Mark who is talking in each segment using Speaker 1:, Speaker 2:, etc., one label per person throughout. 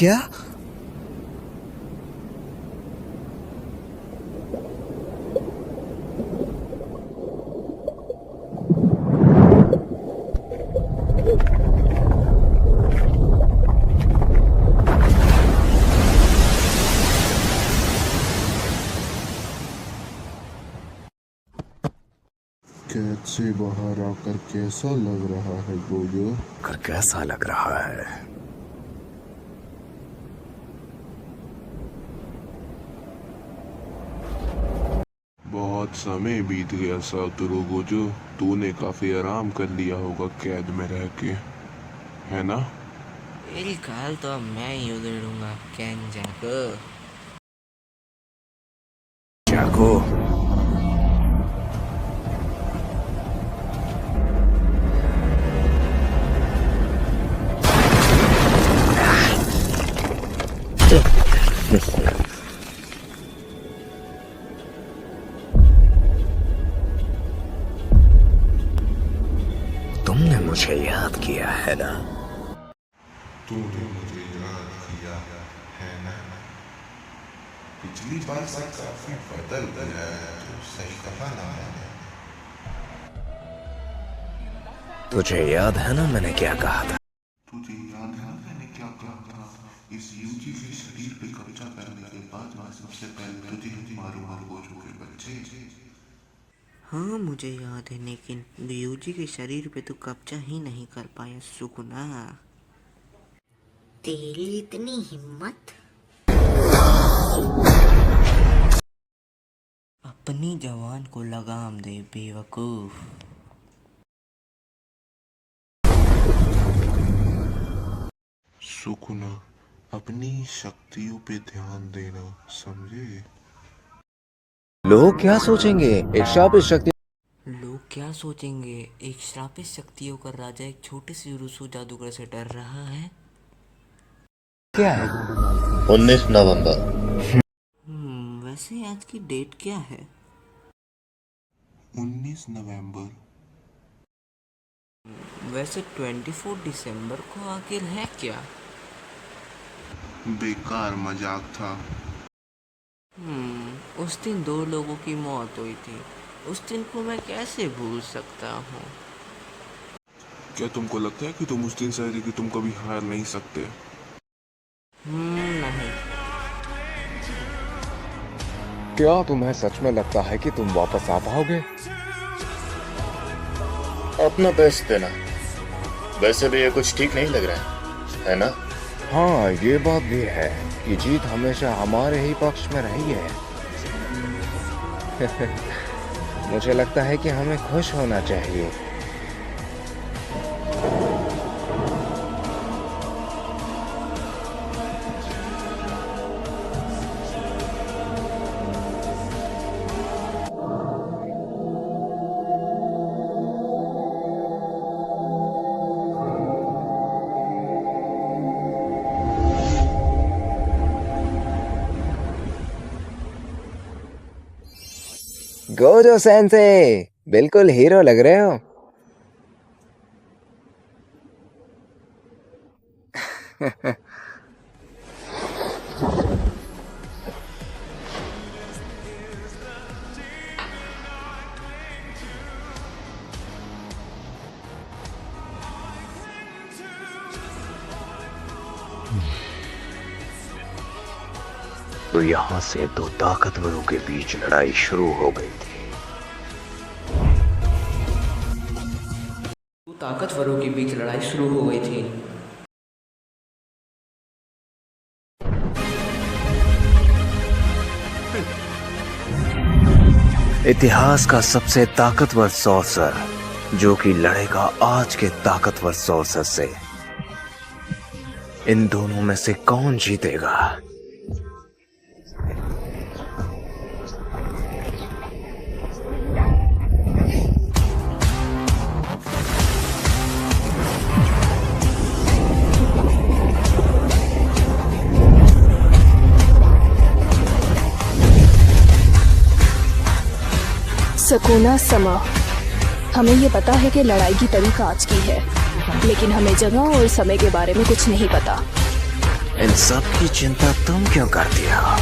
Speaker 1: क्या?
Speaker 2: कैद से बाहर आकर कैसा लग रहा है गोजो?
Speaker 1: कर कैसा लग रहा है?
Speaker 2: बहुत समय बीत गया सातोरू गोजो। तूने काफी आराम कर लिया होगा कैद में रह के, है ना?
Speaker 3: कल तो मैं ही उधेड़ूंगा कैंजा को।
Speaker 1: जाको, तुमने मुझे याद किया है ना?
Speaker 2: तूने मुझे याद किया है ना? पिछली बार से काफी बदल गया है, तो सही कहा ना मैंने।
Speaker 1: तुझे याद है ना मैंने क्या कहा था?
Speaker 2: तुझे याद है मैंने क्या कहा था? इस यूजी के शरीर पे कब्जा करने के बाद मैं सबसे पहले तुझे ही मारूंगा गोजो के बच्चे।
Speaker 3: हाँ मुझे याद है, लेकिन यूजी के शरीर पे तो कब्जा ही नहीं कर पाया सुकुना। तेरी इतनी हिम्मत? अपनी जवान को लगाम दे बेवकूफ।
Speaker 2: सुकुना, अपनी शक्तियों पे ध्यान देना, समझे?
Speaker 1: लोग क्या सोचेंगे? एक शापित शक्ति।
Speaker 3: लोग क्या सोचेंगे? एक श्रापित शक्तियों का राजा एक छोटे से रूसो जादूगर से डर रहा है।
Speaker 1: क्या है?
Speaker 4: 19 नवंबर।
Speaker 3: वैसे आज की डेट क्या है?
Speaker 2: 19 नवंबर।
Speaker 3: वैसे 24 दिसंबर को आखिर है क्या?
Speaker 2: बेकार मजाक था।
Speaker 3: उस दिन 2 लोगों की मौत हुई थी। उस दिन को मैं कैसे भूल सकता हूँ?
Speaker 2: क्या तुमको लगता है कि तुम उस दिन से कि तुम कभी हार नहीं सकते?
Speaker 3: नहीं।
Speaker 5: क्या तुम्हें सच में लगता है कि तुम वापस आ पाओगे?
Speaker 4: अपना बेस्ट देना। वैसे भी ये कुछ ठीक नहीं लग रहा है ना?
Speaker 5: हाँ, ये बात भी है कि जीत हमेशा हमारे ही पक्ष में रही है। मुझे लगता है कि हमें खुश होना चाहिए। गोजो सेंसे, बिल्कुल हीरो लग रहे हो।
Speaker 1: तो यहाँ से 2 ताकतवरों के बीच लड़ाई शुरू हो गई थी।
Speaker 3: ताकतवरों के बीच लड़ाई शुरू हो गई थी।
Speaker 1: इतिहास का सबसे ताकतवर सॉर्सर जो कि लड़ेगा आज के ताकतवर सॉर्सर से। इन दोनों में से कौन जीतेगा?
Speaker 6: सुकुना समा, हमें ये पता है कि लड़ाई की तारीख आज की है, लेकिन हमें जगह और समय के बारे में कुछ नहीं पता।
Speaker 1: इन सब की चिंता तुम क्यों करती हो?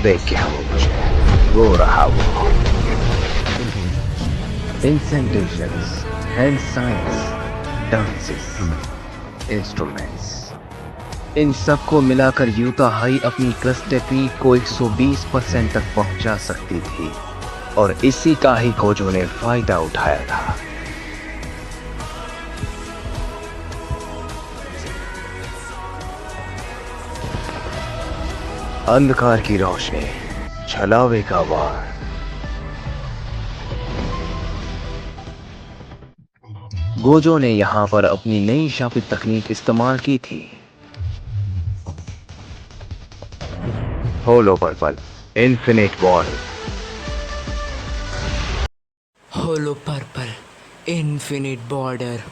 Speaker 5: देख क्या हो मुझे, वो रहा वो इंसेंटेशंस, हैंड साइंस, डांसेस, इंस्ट्रूमेंट्स, इन सबको मिलाकर यूता हाई अपनी क्रस्टेपी को 120% तक पहुंचा सकती थी और इसी का ही गोजो ने फायदा उठाया था। अंधकार की रोशनी, छलावे का वार, गोजो ने यहां पर अपनी नई शापित तकनीक इस्तेमाल की थी। होलो पर्पल, इन्फिनिट वॉल।
Speaker 7: होलो पर्पल, इन्फिनिट बॉर्डर।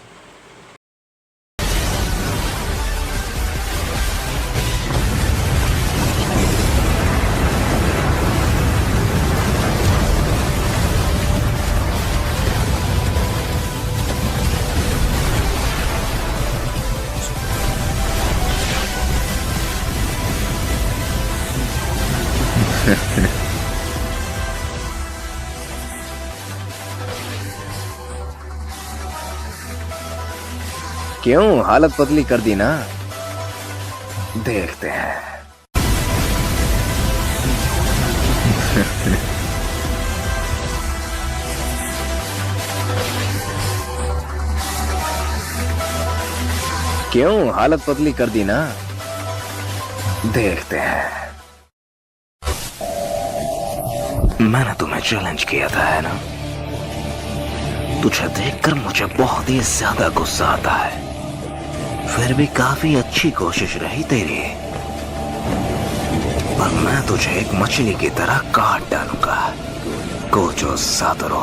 Speaker 5: क्यों हालत पतली कर दी ना? देखते हैं। क्यों हालत पतली कर दी ना? देखते हैं।
Speaker 1: मैंने तुम्हें चैलेंज किया था, है ना? तुझे देखकर मुझे बहुत ही ज्यादा गुस्सा आता है। फिर भी काफी अच्छी कोशिश रही तेरी, पर मैं तुझे एक मछली की तरह काट डालूंगा, गोजो सातोरू।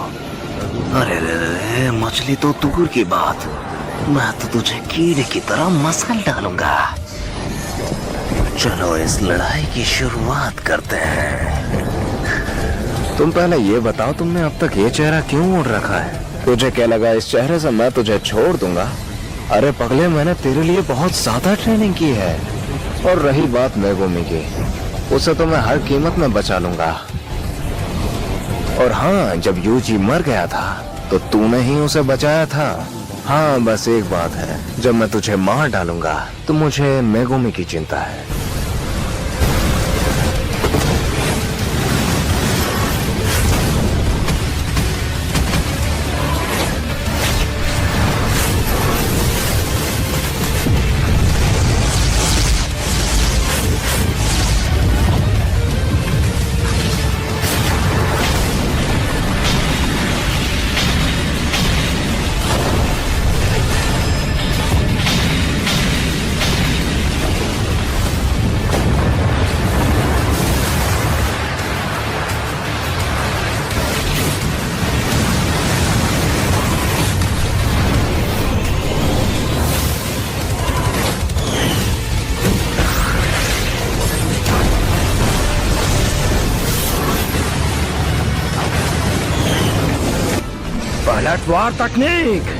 Speaker 1: अरे रे, मछली तो दूर की बात, मैं तो तुझे कीड़े की तरह मसल डालूंगा। चलो इस लड़ाई की शुरुआत करते हैं।
Speaker 5: तुम पहले ये बताओ, तुमने अब तक ये चेहरा क्यों ओढ़ रखा है? तुझे क्या लगा इस चेहरे से मैं तुझे छोड़ दूंगा? अरे पगले, मैंने तेरे लिए बहुत ज्यादा ट्रेनिंग की है। और रही बात मेगुमी की, उसे तो मैं हर कीमत में बचा लूंगा। और हाँ, जब यूजी मर गया था तो तूने ही उसे बचाया था। हाँ, बस एक बात है, जब मैं तुझे मार डालूंगा तो मुझे मेगुमी की चिंता है। पलटवार तकनीक।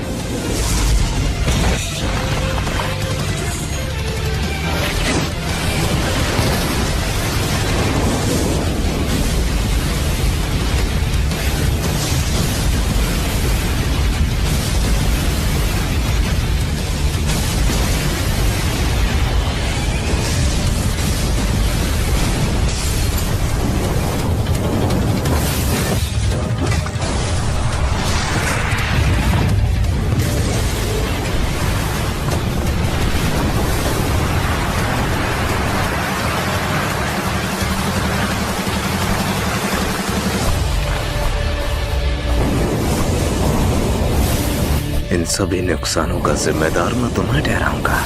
Speaker 1: इन सभी नुकसानों का जिम्मेदार मैं तुम्हें ठहराऊंगा।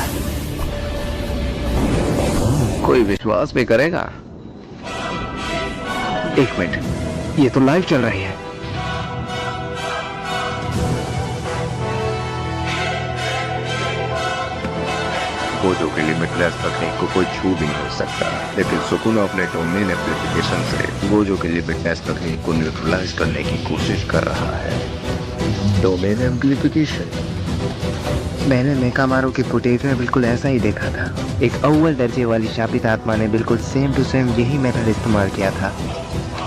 Speaker 5: कोई विश्वास भी करेगा? एक मिनट, ये तो लाइव चल रही है।
Speaker 8: गोजो की लिमिटलेस तकनीक को कोई छू भी नहीं सकता, लेकिन सुकुनो अपने डोमेन एम्प्लीफिकेशन से गोजो की लिमिटलेस तकनीक को न्यूट्रलाइज करने की कोशिश कर रहा है।
Speaker 5: डोमेन एम्प्लीफिकेशन मैंने मेकामारू की फुटेज में बिल्कुल ऐसा ही देखा था। एक अव्वल दर्जे वाली शापित आत्मा ने बिल्कुल सेम टू सेम यही मेथड इस्तेमाल किया था।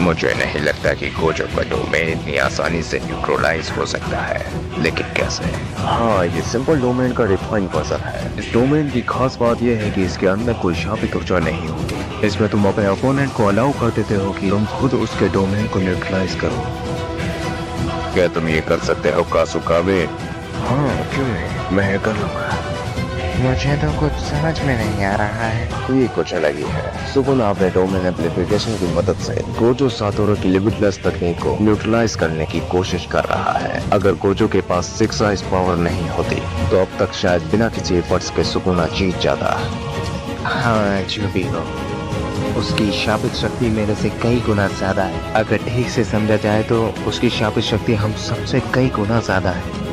Speaker 8: मुझे नहीं लगता कि गोजो का डोमेन इतनी आसानी से न्यूट्रलाइज हो सकता है, लेकिन कैसे?
Speaker 5: हाँ, ये सिंपल डोमेन का रिफाइन वर्जन है। इस डोमेन की खास बात यह है कि इसके अंदर कोई शापित ऊर्जा नहीं होती। इसमें तुम अपने अपोनेंट को अलाउ कर देते हो कि तुम खुद उसके डोमेन को न्यूट्रलाइज करो।
Speaker 8: क्या तुम ये कर सकते हो कासुकावे?
Speaker 5: हाँ, क्यों नहीं, मैं कर लूंगा। मुझे तो कुछ समझ में नहीं आ रहा है।
Speaker 8: ये कुछ अलग ही है।
Speaker 5: सुकुना अपने डोमेन एम्प्लीफिकेशन की मदद से गोजो सातोरो की लिमिटलेस तकनीक को न्यूट्रलाइज करने की कोशिश कर रहा है। अगर गोजो के पास 6 आइज पावर नहीं होती तो अब तक शायद बिना किसी एफर्ट्स के सुकुना जीत जाता। हाँ, जो भी हो, उसकी शापित शक्ति मेरे से कई गुना ज्यादा है। अगर ठीक से समझा जाए तो उसकी शापित शक्ति हम सबसे कई गुना ज्यादा है।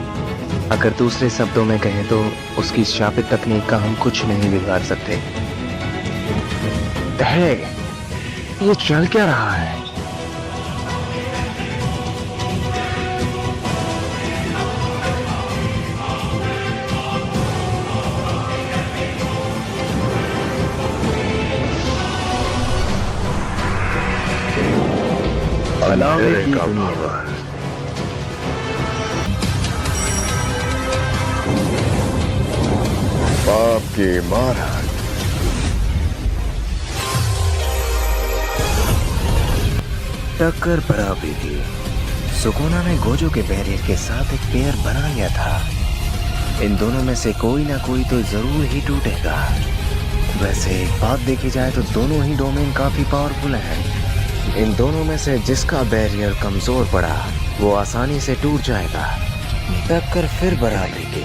Speaker 5: अगर दूसरे शब्दों में कहें तो उसकी शापित तकनीक का हम कुछ नहीं बिगाड़ सकते। है, ये चल क्या रहा है? अलावे की दुनिया।
Speaker 8: बाप की मारा।
Speaker 5: टक्कर बराबरी की। सुकुना ने गोजो के बैरियर के साथ एक पेयर बना लिया था। इन दोनों में से कोई ना कोई तो जरूर ही टूटेगा। वैसे एक बात देखी जाए तो दोनों ही डोमेन काफी पावरफुल हैं। इन दोनों में से जिसका बैरियर कमजोर पड़ा वो आसानी से टूट जाएगा। टक्कर फिर बराबरी की।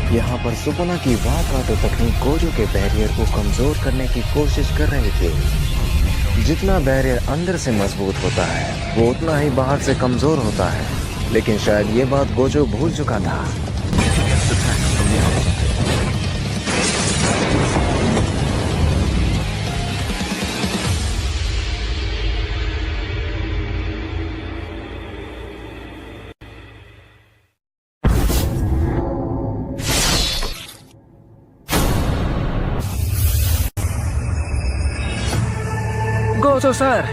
Speaker 5: यहाँ पर सुकुना की वाकाटो तकनीक गोजो के बैरियर को कमजोर करने की कोशिश कर रही थी। जितना बैरियर अंदर से मजबूत होता है वो उतना ही बाहर से कमजोर होता है। लेकिन शायद ये बात गोजो भूल चुका था। गोजो सर,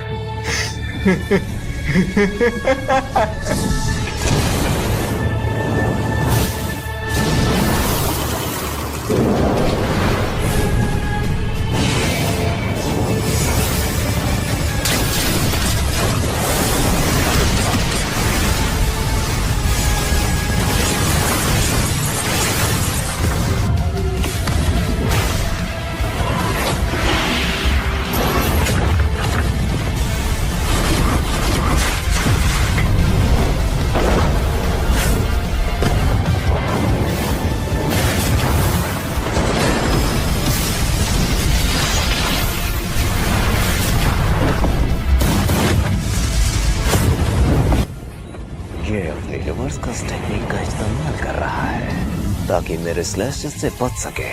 Speaker 5: रिवर्स कस टेक्निक का इस्तेमाल कर रहा है ताकि मेरे स्लैशेस से बच सके।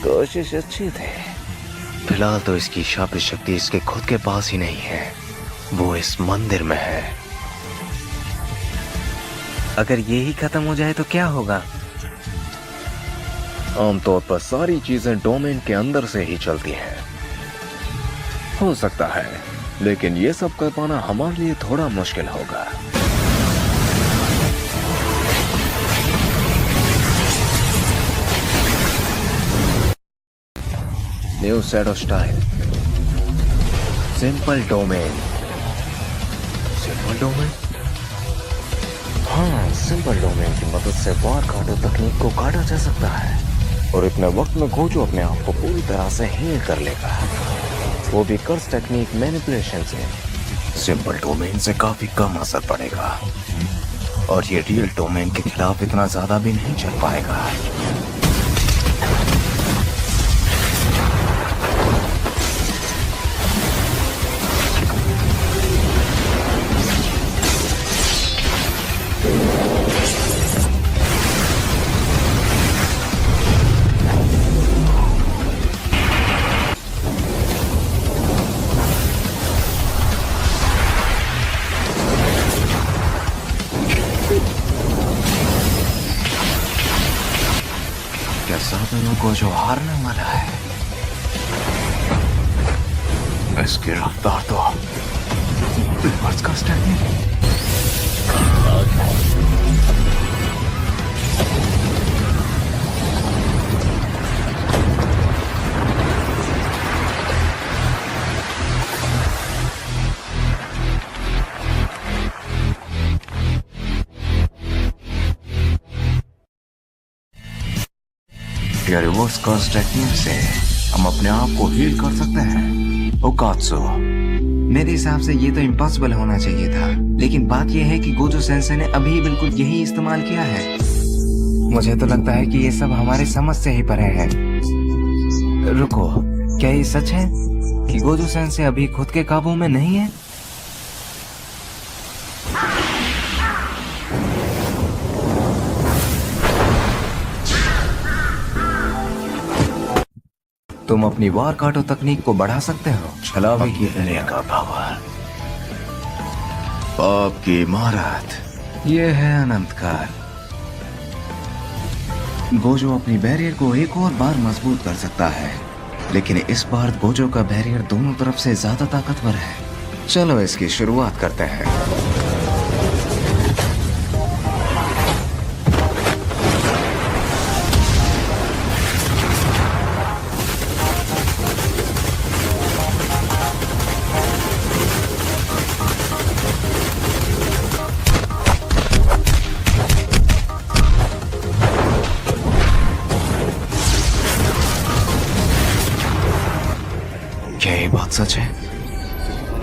Speaker 5: कोशिश अच्छी थी। फिलहाल तो इसकी शापित शक्ति इसके खुद के पास ही नहीं है, वो इस मंदिर में है। अगर ये ही खत्म हो जाए तो क्या होगा? आमतौर पर सारी चीजें डोमेन के अंदर से ही चलती हैं। हो सकता है, लेकिन ये सब कर पाना हमारे लिए थोड़ा मुश्किल होगा। New shadow style, simple domain. Simple domain? हाँ, सिंपल डोमेन की मदद से वार काटो तकनीक को काटा जा सकता है और इतने वक्त में गोजो अपने आप को पूरी तरह से हील कर लेगा, वो भी कर्स टेक्निक मैनिपुलेशन से। सिंपल डोमेन से काफी कम असर पड़ेगा और ये रियल डोमेन के खिलाफ इतना ज्यादा भी नहीं चल पाएगा। सातोरू को जो हारने वाला है। इसकी रफ्तार तो रिवर्स का स्टेप या रिवर्स कर्स टेक्निक से हम अपने आप को हील कर सकते हैं। ओकात्सु, मेरे हिसाब से ये तो इम्पॉसिबल होना चाहिए था, लेकिन बात यह है कि गोजो सेंसे ने अभी बिल्कुल यही इस्तेमाल किया है। मुझे तो लगता है कि ये सब हमारे समझ से ही परे है। रुको, क्या ये सच है कि गोजो सेंसे अभी खुद के काबू में नहीं है? तुम अपनी वार काटो तकनीक को बढ़ा सकते हो। छलावे की दुनिया का पावर, पाप की इमारत, ये है अनंत काल। गोजो अपनी बैरियर को एक और बार मजबूत कर सकता है, लेकिन इस बार गोजो का बैरियर दोनों तरफ से ज्यादा ताकतवर है। चलो इसकी शुरुआत करते हैं। क्या ये बात सच है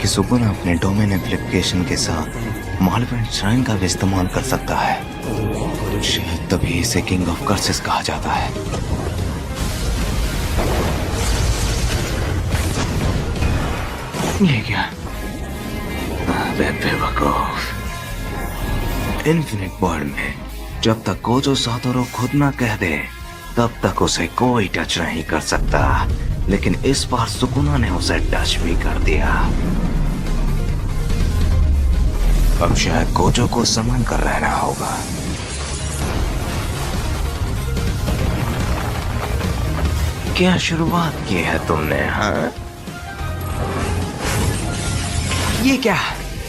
Speaker 5: कि सुकुना अपने डोमेन एप्लीकेशन के साथ मालवेंट श्राइन का भी इस्तेमाल कर सकता है? शायद तभी इसे किंग ऑफ कर्सेस कहा जाता है। ये क्या? बेवकूफ। इन्फिनिट वर्ल्ड में जब तक गोजो सातोरू खुद ना कह दे, तब तक उसे कोई टच नहीं कर सकता, लेकिन इस बार सुकुना ने उसे टच भी कर दिया। अब शायद गोजो को संभल कर रहना होगा। क्या शुरुआत की है तुमने? हाँ, ये क्या?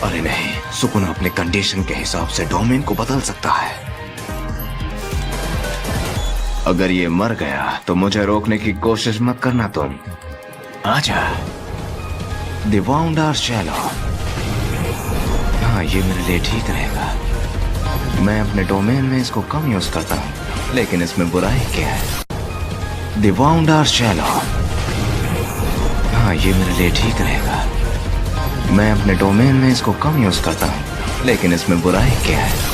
Speaker 5: अरे नहीं, सुकुना अपने कंडीशन के हिसाब से डोमेन को बदल सकता है। अगर ये मर गया तो मुझे रोकने की कोशिश मत करना तुम। आजा। दिवाउंडार शैलो। हाँ, ये मेरे लिए ठीक रहेगा। मैं अपने डोमेन में इसको कम यूज करता हूँ, लेकिन इसमें बुराई क्या है? दिवाउंडार शैलो। हाँ, ये मेरे लिए ठीक रहेगा। मैं अपने डोमेन में इसको कम यूज करता हूँ, लेकिन इसमें बुराई क्या है?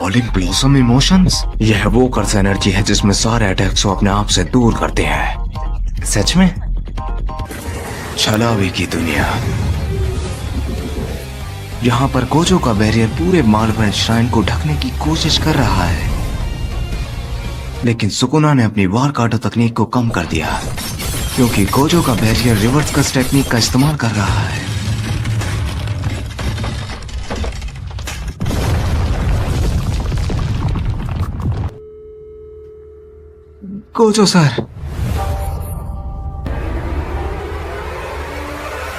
Speaker 5: ऑलिंग ब्लॉसम इमोशंस, यह वो कर्स एनर्जी है जिसमें सारे अटैक्स को अपने आप से दूर करते हैं। सच में? छलावे की दुनिया। यहाँ पर गोजो का बैरियर पूरे मालवेंट श्राइन को ढकने की कोशिश कर रहा है, लेकिन सुकुना ने अपनी वार काटो तकनीक को कम कर दिया, क्योंकि गोजो का बैरियर रिवर्स कस टेक्निक का इस्तेमाल कर रहा है। Gojo sir.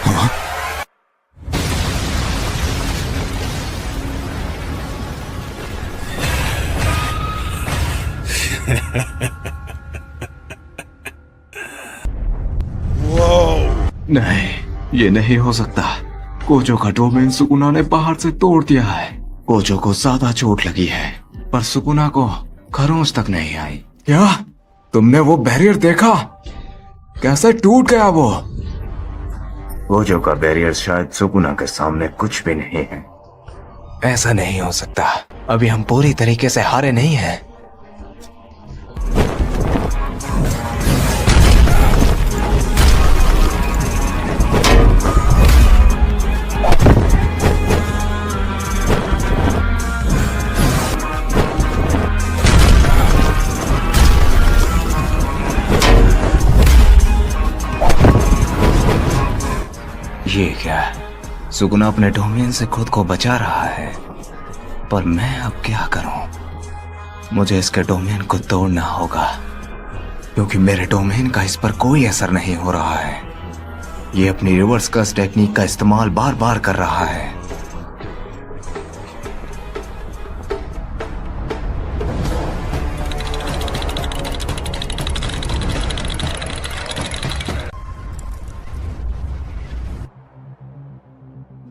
Speaker 5: हाँ? नहीं, ये नहीं हो सकता। गोजो का डोमेन सुकुना ने बाहर से तोड़ दिया है। गोजो को ज्यादा चोट लगी है, पर सुकुना को खरोंच तक नहीं आई। क्या तुमने वो बैरियर देखा? कैसे टूट गया वो? गोजो का बैरियर शायद सुकुना के सामने कुछ भी नहीं है। ऐसा नहीं हो सकता। अभी हम पूरी तरीके से हारे नहीं हैं। ये क्या? सुकुना अपने डोमेन से खुद को बचा रहा है, पर मैं अब क्या करूं? मुझे इसके डोमेन को तोड़ना होगा। क्योंकि मेरे डोमेन का इस पर कोई असर नहीं हो रहा है। ये अपनी रिवर्स कर्स टेक्निक का इस्तेमाल बार बार कर रहा है।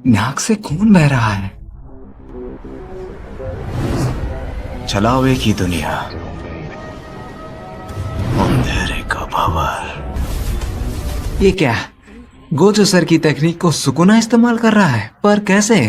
Speaker 5: नाक से खून बह रहा है। छलावे की दुनिया, अंधेरे का पावर। ये क्या? गोजो सर की तकनीक को सुकुना इस्तेमाल कर रहा है, पर कैसे?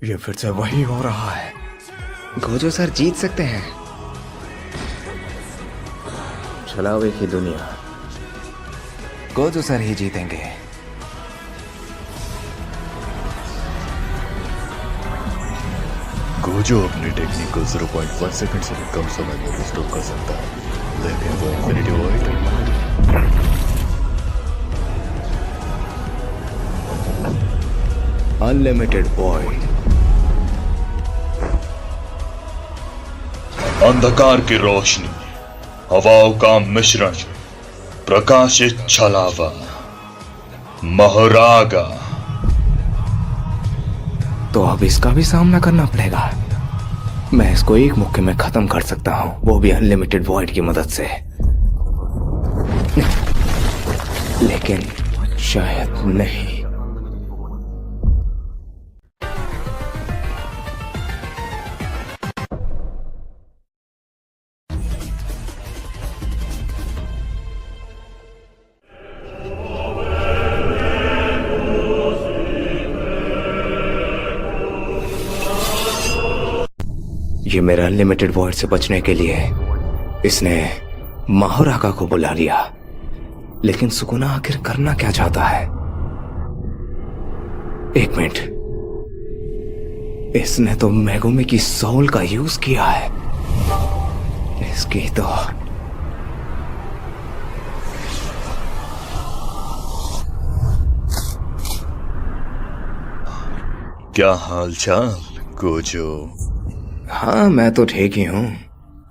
Speaker 5: ये फिर से वही हो रहा है। गोजो सर जीत सकते हैं। छलावे की दुनिया, गोजो सर ही जीतेंगे।
Speaker 4: गोजो अपनी टेक्निक को 0.1 सेकंड से भी कम समय में रिस्टोर कर सकता है, लेकिन वो इन्फिनिटी वॉइड
Speaker 5: अनलिमिटेड वॉइड,
Speaker 4: अंधकार की रोशनी, हवाओं का मिश्रण, प्रकाशित छलावा, महरागा।
Speaker 5: तो अब इसका भी सामना करना पड़ेगा। मैं इसको एक मुक्के में खत्म कर सकता हूं, वो भी अनलिमिटेड वॉइड की मदद से। लेकिन शायद नहीं। ये मेरा अनलिमिटेड वॉइड से बचने के लिए इसने माहोराका को बुला लिया। लेकिन सुकुना आखिर करना क्या चाहता है? एक मिनट, इसने तो मेगुमी की सोल का यूज किया है। इसकी तो
Speaker 4: क्या हाल चाल गोजो?
Speaker 5: हाँ, मैं तो ठीक ही हूं,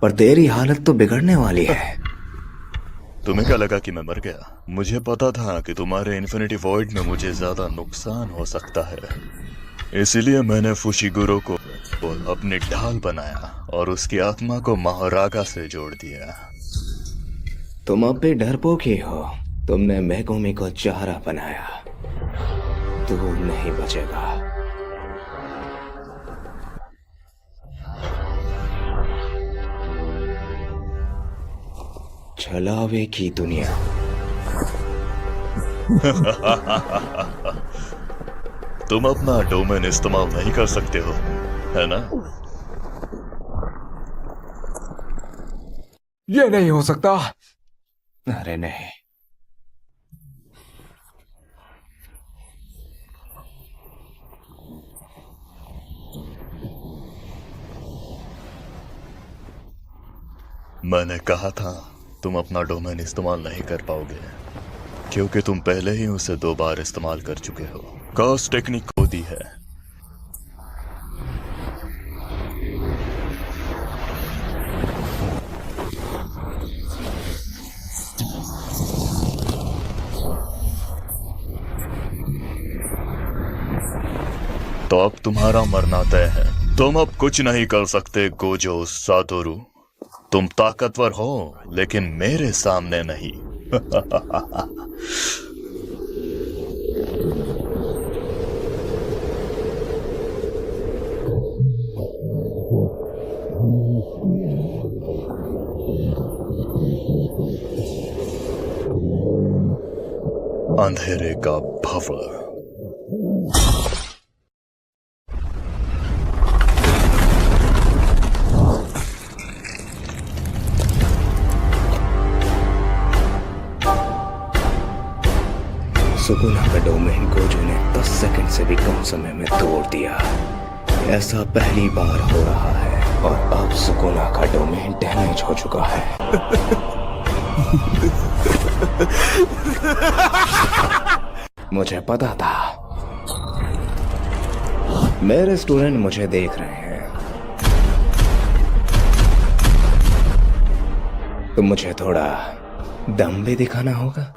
Speaker 5: पर तेरी हालत तो बिगड़ने वाली है।
Speaker 4: तुम्हें क्या लगा कि मैं मर गया? मुझे पता था कि तुम्हारे इन्फिनिटी वॉइड में मुझे ज्यादा नुकसान हो सकता है, इसलिए मैंने फुशिगुरो को अपनी ढाल बनाया और उसकी आत्मा को महारागा से जोड़ दिया।
Speaker 5: तुम अब भी डरपोक ही हो। तुमने मेगुमी को चारा बनाया। तू नहीं बचेगा। छलावे की दुनिया।
Speaker 4: तुम अपना डोमेन इस्तेमाल नहीं कर सकते हो, है ना?
Speaker 5: ये नहीं हो सकता। अरे नहीं।
Speaker 4: मैंने कहा था तुम अपना डोमेन इस्तेमाल नहीं कर पाओगे, क्योंकि तुम पहले ही उसे 2 बार इस्तेमाल कर चुके हो। कर्स टेक्निक खो दी है। तो अब तुम्हारा मरना तय है। तुम अब कुछ नहीं कर सकते गोजो सातोरु। तुम ताकतवर हो, लेकिन मेरे सामने नहीं। अंधेरे का भवर।
Speaker 5: सुकुना का डोमेन गोजो ने 10 सेकंड से भी कम समय में तोड़ दिया। ऐसा पहली बार हो रहा है और अब सुकुना का डोमेन डैमेज हो चुका है। मुझे पता था। मेरे स्टूडेंट मुझे देख रहे हैं, तो मुझे थोड़ा दम भी दिखाना होगा।